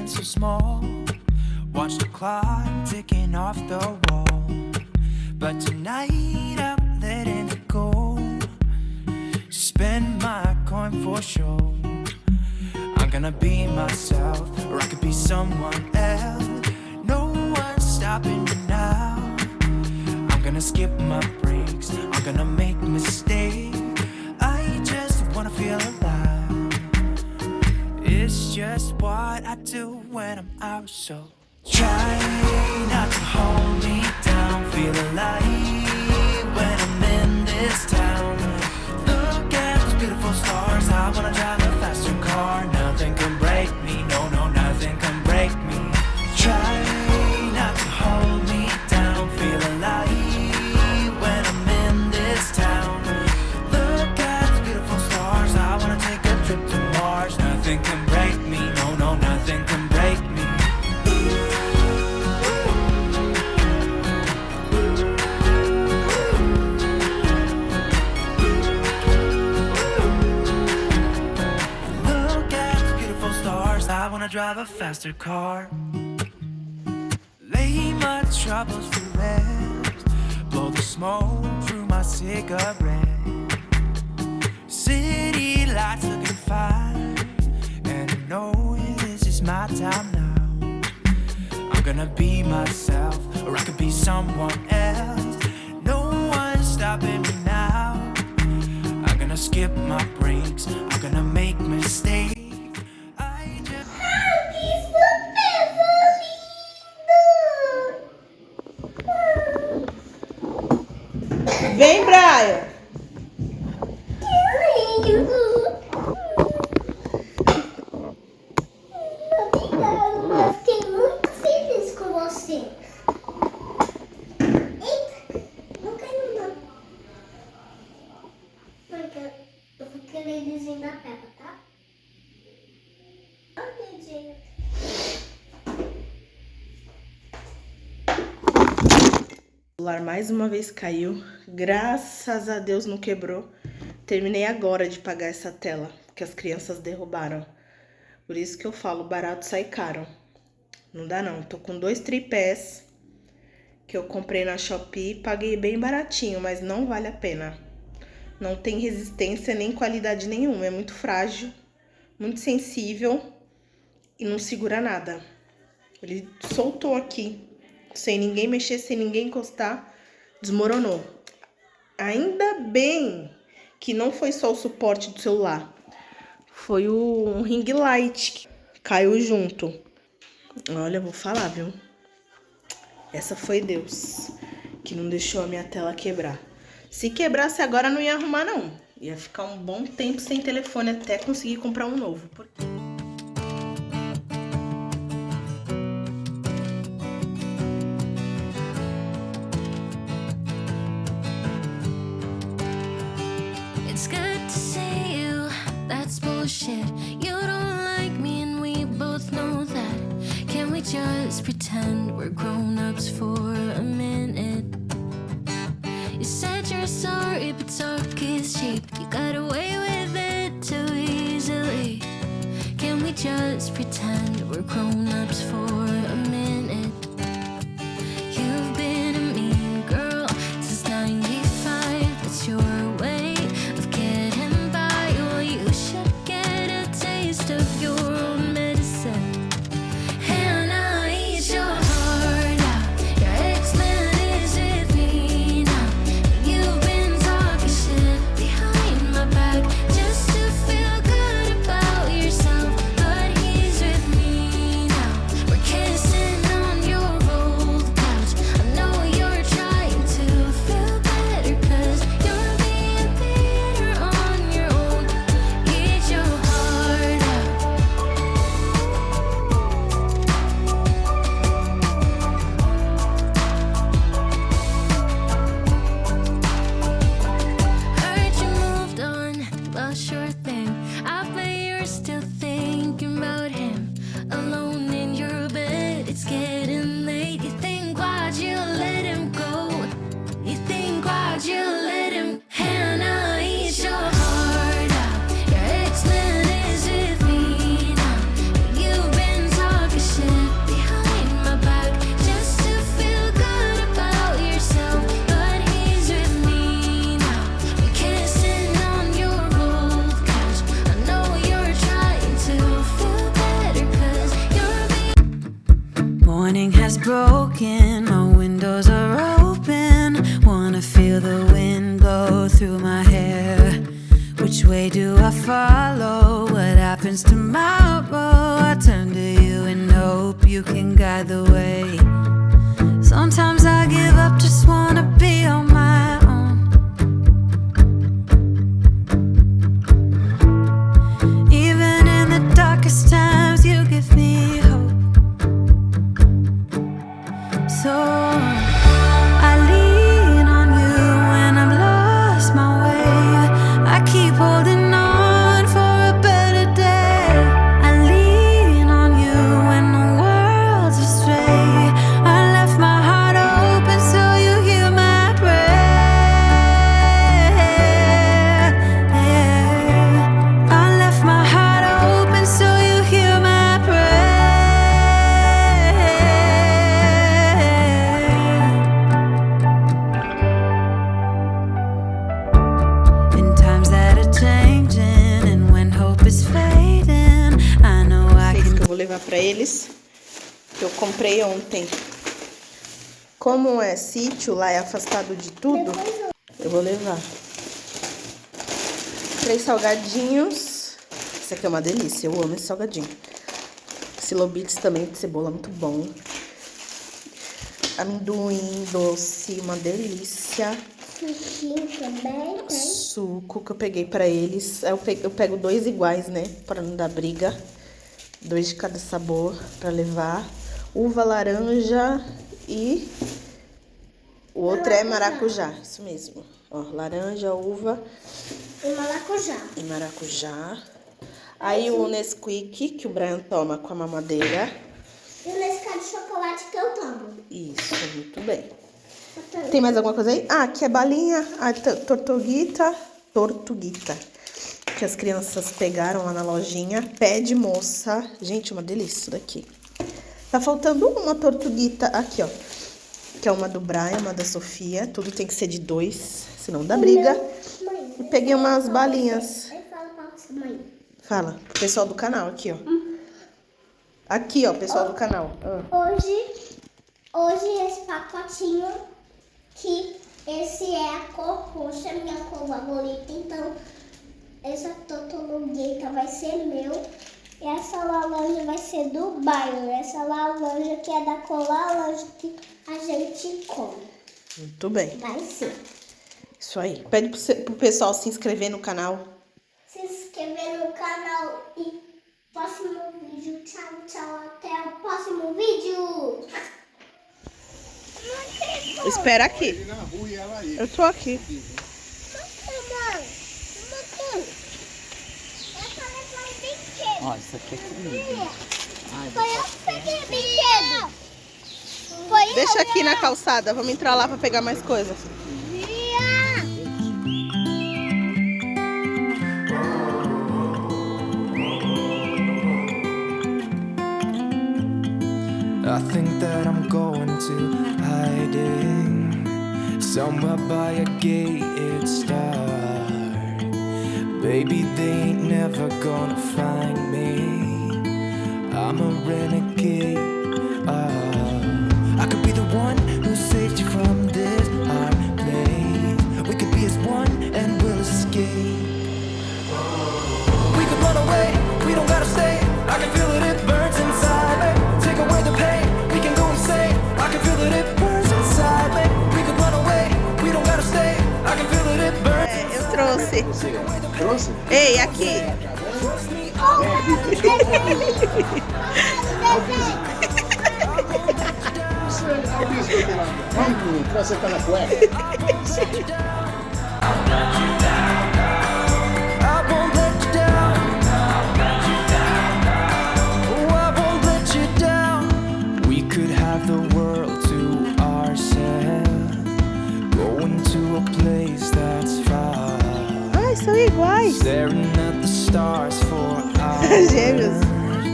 feeling so small. Watch the clock ticking off the wall. But tonight I'm letting it go. Spend my coin for sure. I'm gonna be myself, or I could be someone else. No one's stopping me now. I'm gonna skip my breaks, I'm gonna make mistakes. I just wanna feel alive. It's just what I do when I'm out, so try not to hold me down. Feel alive when I'm in this town. Look at those beautiful stars. I wanna drive a faster car. Nothing can break me, no, no, nothing can break me. Try not to hold me down. Feel alive when I'm in this town. Look at those beautiful stars. I wanna take a trip to Mars. Nothing can break me, no, no, nothing can break me. I wanna drive a faster car. Lay my troubles to rest. Blow the smoke through my cigarette. City lights looking fine, and I know this is my time now. I'm gonna be myself, or I could be someone else. No one's stopping me now. I'm gonna skip my breaks, I'm gonna make mistakes. Vem, Brian! Obrigada, eu fiquei muito feliz com você. Eita, não caiu não. Porque eu vou querer desenho da Peppa, tá? Olha o dedinho. O celular mais uma vez caiu, graças a Deus não quebrou. Terminei agora de pagar essa tela, que as crianças derrubaram. Por isso que eu falo, barato sai caro. Não dá não, tô com 2 tripés que eu comprei na Shopee, paguei bem baratinho, mas não vale a pena. Não tem resistência nem qualidade nenhuma, é muito frágil, muito sensível e não segura nada. Ele soltou aqui. Sem ninguém mexer, sem ninguém encostar, desmoronou. Ainda bem que não foi só o suporte do celular. Foi um ring light que caiu junto. Olha, eu vou falar, viu? Essa foi Deus que não deixou a minha tela quebrar. Se quebrasse agora, não ia arrumar, não. Ia ficar um bom tempo sem telefone até conseguir comprar um novo. It's good to see you, that's bullshit. You don't like me and we both know that. Can we just pretend we're grown-ups for a minute? You said you're sorry, but talk is cheap. You got away with it too easily. Can we just pretend we're grown-ups for a minute? You've been a mean girl since 95, that's your way of getting by. Well, you should get a taste of your own medicine. And I'll eat your heart out. Your ex-man is with me now. You've been talking shit behind my back just to feel good about yourself. But he's with me now. We're kissing on your old couch. I know you're trying to feel better, 'cause you're being bitter on your own. Eat your heart out. Heard you moved on, well, sure thing. I bet you're still thinking about him. Alone in your bed, it's getting late. You think, why'd you let him go? You think, why'd you let him? Hannah, eat your heart out. Your ex-man is with me now. You've been talking feel the wind blow through my hair. Which way do I follow? What happens tomorrow? I turn to you and hope you can guide the way. Sometimes I give up, just wanna be on my own. Even in the darkest times, you give me hope. So I lean on you when I've lost my way. I keep holding on for a better day. I lean on you when the world's astray. I left my heart open so you hear my prayer. I left my heart open so you hear my prayer. In times that are changing and when hope is fading, I know I Esse can. que eu vou levar pra eles, que eu comprei ontem. Como é sítio, lá é afastado de tudo, eu vou levar 3 salgadinhos. Esse aqui é uma delícia, eu amo esse salgadinho. Silobites também de cebola, muito bom. Amendoim doce, uma delícia. Suquinho também, tem? Suco que eu peguei pra eles. Eu pego 2 iguais, né? Pra não dar briga. 2 de cada sabor pra levar. Uva, laranja e o outro é maracujá. Isso mesmo. Ó, laranja, uva E maracujá. e maracujá. Aí o Nesquik, que o Brian toma com a mamadeira. E nesse caso de chocolate que eu tomo. Isso, muito bem. Tem mais alguma coisa aí? Ah, aqui é balinha, a tortuguita, que as crianças pegaram lá na lojinha. Pé de moça. Gente, uma delícia isso daqui. Tá faltando uma tortuguita aqui, ó. Que é uma do Brian, uma da Sofia. Tudo tem que ser de 2, senão dá briga. Mãe, E peguei umas balinhas. eu falo pra você, mãe. Fala, pro pessoal do canal aqui, ó. Aqui, ó, pessoal do canal. Hoje esse pacotinho, que esse é a cor roxa, minha cor favorita, então essa tortuguita vai ser meu. E essa laranja vai ser do bairro. Essa laranja que é da cor laranja que a gente come. Muito bem. Vai ser. Isso aí. Pede pro pessoal se inscrever no canal. Se inscrever no canal e próximo vídeo. Tchau, tchau. Até o próximo vídeo. Espera aqui. Eu tô aqui. Ó, isso aqui é comigo. Foi eu que peguei brinquedo. Deixa aqui na calçada. Vamos entrar lá pra pegar mais coisas. I think that I'm going to hiding somewhere by a gated star. Baby, they ain't never gonna find me. I'm a renegade. I could be the one who saved you from this hard place. We could be as one and we'll escape. We could run away, we don't gotta stay. I can feel it, it burns inside me. Take away the pain, we can go insane. I can feel it, it burns inside me. We could run away, we don't gotta stay. I can feel it, it burns. Eu trouxe. Trouxe? Ei, aqui. Vamos, pra você tá na cueca. I won't let you down. Oh, I won't let you down. We could have the world to ourselves. Going to a place that's far. Ai, são iguais. Staring at the stars for hours. Gêmeos.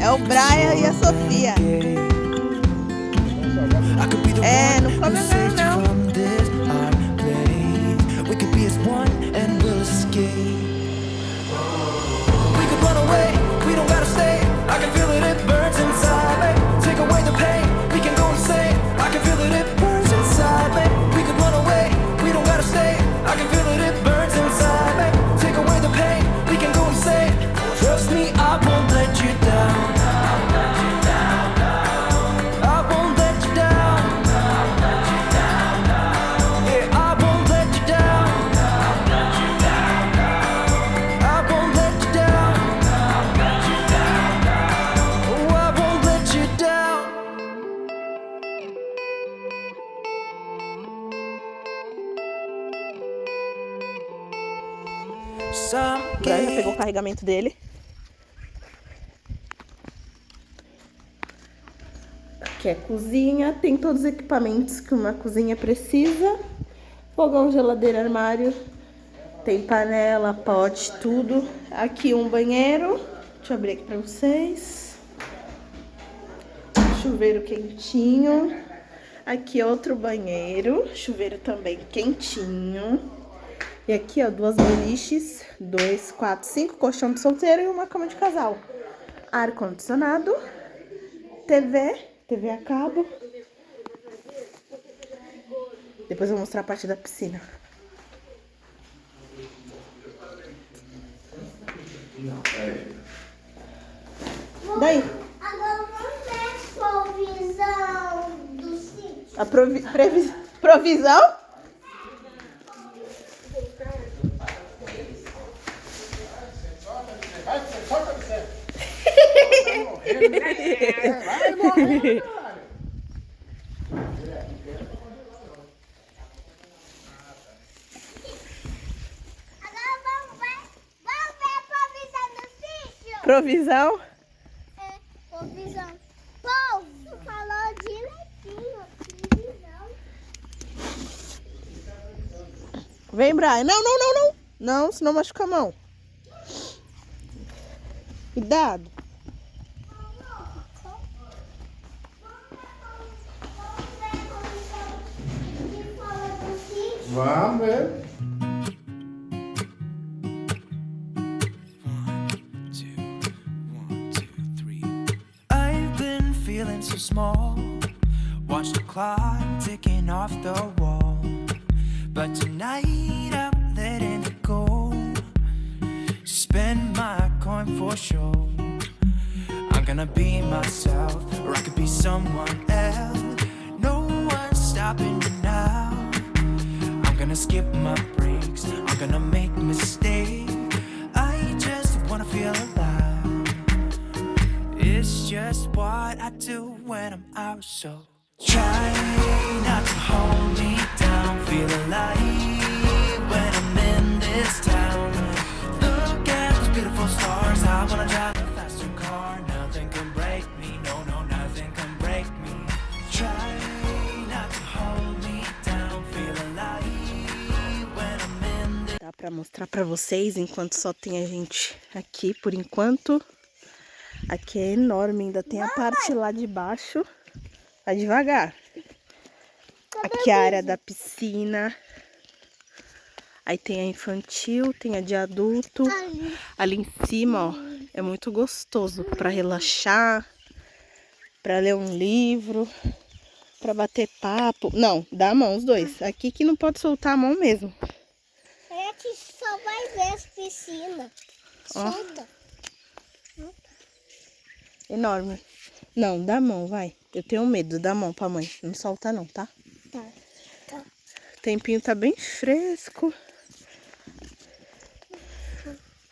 É o Brian e a Sofia. I could be the É, one não who come saved you não. from this hard place. We could be as one and we'll escape. We could run away, we don't gotta stay. I can feel it, it burns inside me. Take away the pain, we can go insane. I can feel it, it burns inside me. We could run away, we don't gotta stay. Some O Brian já pegou o carregamento dele. Aqui é cozinha, tem todos os equipamentos que uma cozinha precisa. Fogão, geladeira, armário. Tem panela, pote, tudo. Aqui um banheiro. Deixa eu abrir aqui pra vocês. Chuveiro quentinho. Aqui outro banheiro. Chuveiro também quentinho. E aqui, ó, 2 beliches. 2, 4, 5 colchão de solteiro e uma cama de casal. Ar-condicionado. TV a cabo. Depois eu vou mostrar a parte da piscina. Daí? Agora vamos ver a provisão do sítio. A provisão? Vai morrer, caralho. Agora vamos ver a provisão do sítio. Provisão? É, provisão. Povo, falou direitinho. Provisão. Vem, Brian. Não, não, não, não. Não, senão machuca a mão. Cuidado. Vamos ver. I've been feeling so small. Watch the clock ticking off the wall. But tonight I'm letting it go. Spend my coin for sure. I'm gonna be myself, or I could be someone else. No one's stopping me now. I'm gonna skip my breaks, I'm gonna make mistakes. I just wanna feel alive. It's just what I do when I'm out, so try not to hold me down. Feel alive when I'm in this town. Look at those beautiful stars. I wanna drive a faster car. Nothing can break me, no, no, nothing can break me. Try not to hold me down. Feel alive when I'm in this. Dá pra mostrar pra vocês enquanto só tem a gente aqui por enquanto. Aqui é enorme, ainda tem a parte lá de baixo. Vai devagar. Aqui é a área da piscina. Aí tem a infantil, tem a de adulto. Ali em cima, ó, é muito gostoso pra relaxar, pra ler um livro, pra bater papo. Não, dá a mão os dois. Aqui que não pode soltar a mão mesmo. É que só vai ver as piscinas. Ó. Solta. Enorme. Não, dá a mão, vai. Eu tenho medo, dá a mão pra mãe. Não solta não, tá? Tá. Tá. O tempinho tá bem fresco.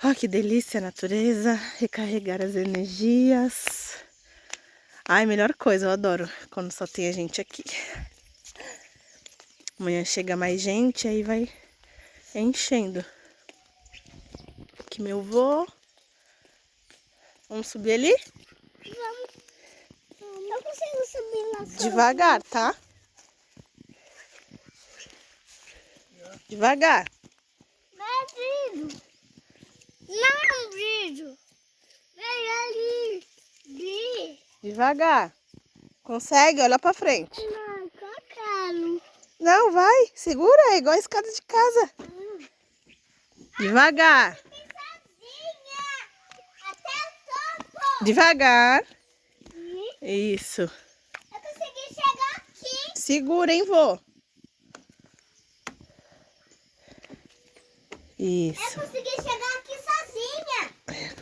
Ó, que delícia a natureza. Recarregar as energias. Ai, melhor coisa, eu adoro quando só tem a gente aqui. Amanhã chega mais gente, aí vai enchendo. Aqui meu vô. Vamos subir ali? Vamos. Eu consigo subir na sua. Devagar, tá? Devagar. Vai, Brilho. Não, Brilho. Vem ali. Brilho. Devagar. Consegue? Olha pra frente. Não, que eu quero. Não, vai. Segura, é igual a escada de casa. Devagar. Sozinha. Até o topo. Devagar. Isso. Eu consegui chegar aqui. Segura, hein, vô. Eu Isso. consegui chegar aqui sozinha.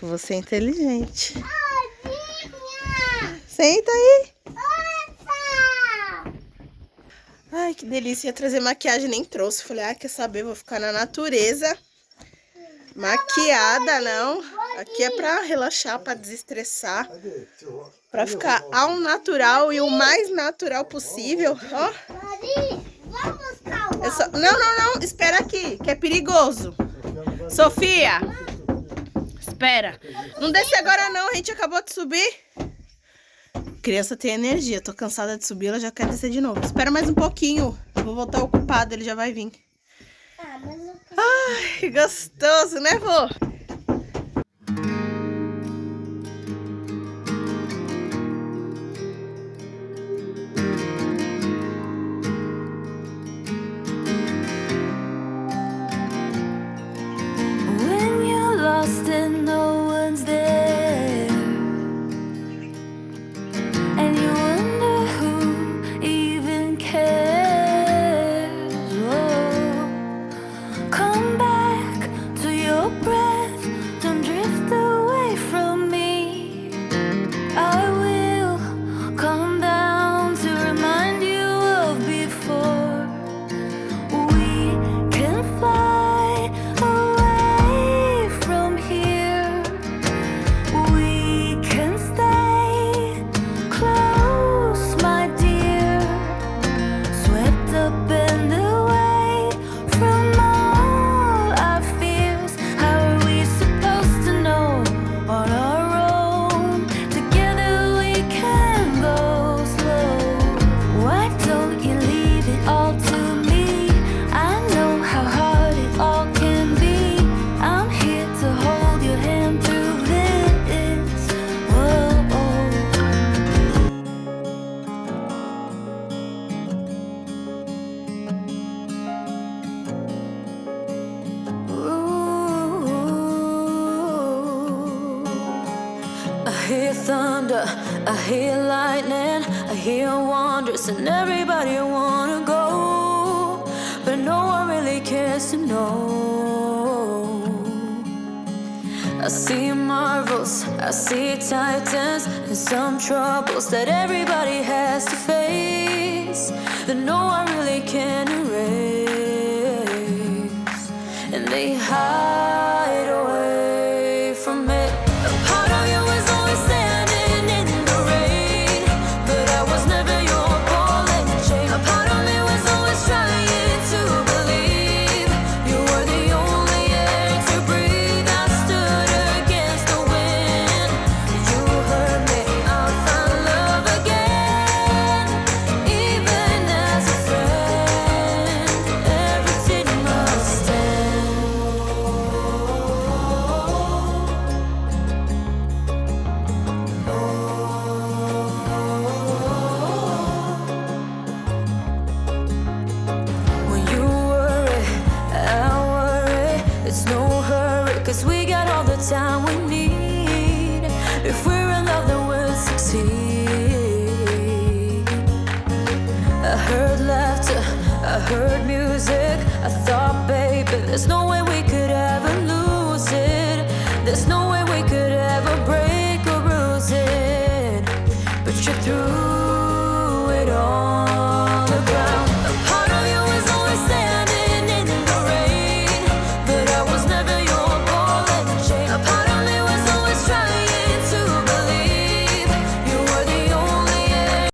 Você é inteligente. Sozinha. Senta aí. Nossa. Ai, que delícia. Ia trazer maquiagem, nem trouxe. Falei, ah, quer saber? Vou ficar na natureza. Maquiada, não. Aqui é pra relaxar, pra desestressar. Pra ficar ao natural e o mais natural possível. Ó. Mari, vamos calmar. Não, não, não. Espera aqui, que é perigoso. Sofia! Espera. Não desce agora não, a gente acabou de subir. Criança tem energia, tô cansada de subir, ela já quer descer de novo. Espera mais um pouquinho, vou voltar ocupado, ele já vai vir. Ah, mas eu... Ai, que gostoso, né, vô? When you're lost and no one's there, and you wonder who even cares. Oh, come back to your breath, don't drift away from me. I will come down to remind you of before. We can fly away from here. We can stay close, my dear. Swept up and away from all our fears. How are we supposed to know on our own? Together we can go slow. Why don't you leave it all to me? I know how hard it all can be. I'm here to hold your hand through this. Whoa. Ooh. I hear thunder, I hear lightning, I hear wonders, and everybody wanna go, but no one really cares to know. I see marvels, I see titans, and some troubles that everybody has to face, that no one really can erase, and they hide away from it. A part of you is always standing in the rain, but I was never your ball and chain. A part of me was always trying to believe you were the only air to breathe. I stood against the wind, you hurt me, I found love again. Even as a friend, everything must end. When you worry, I worry. It's no hurry, 'cause we got all the time we need. If we're in love, then we'll succeed. I heard laughter, I heard music. I thought, baby, there's no way we could ever lose it. There's no way we could ever break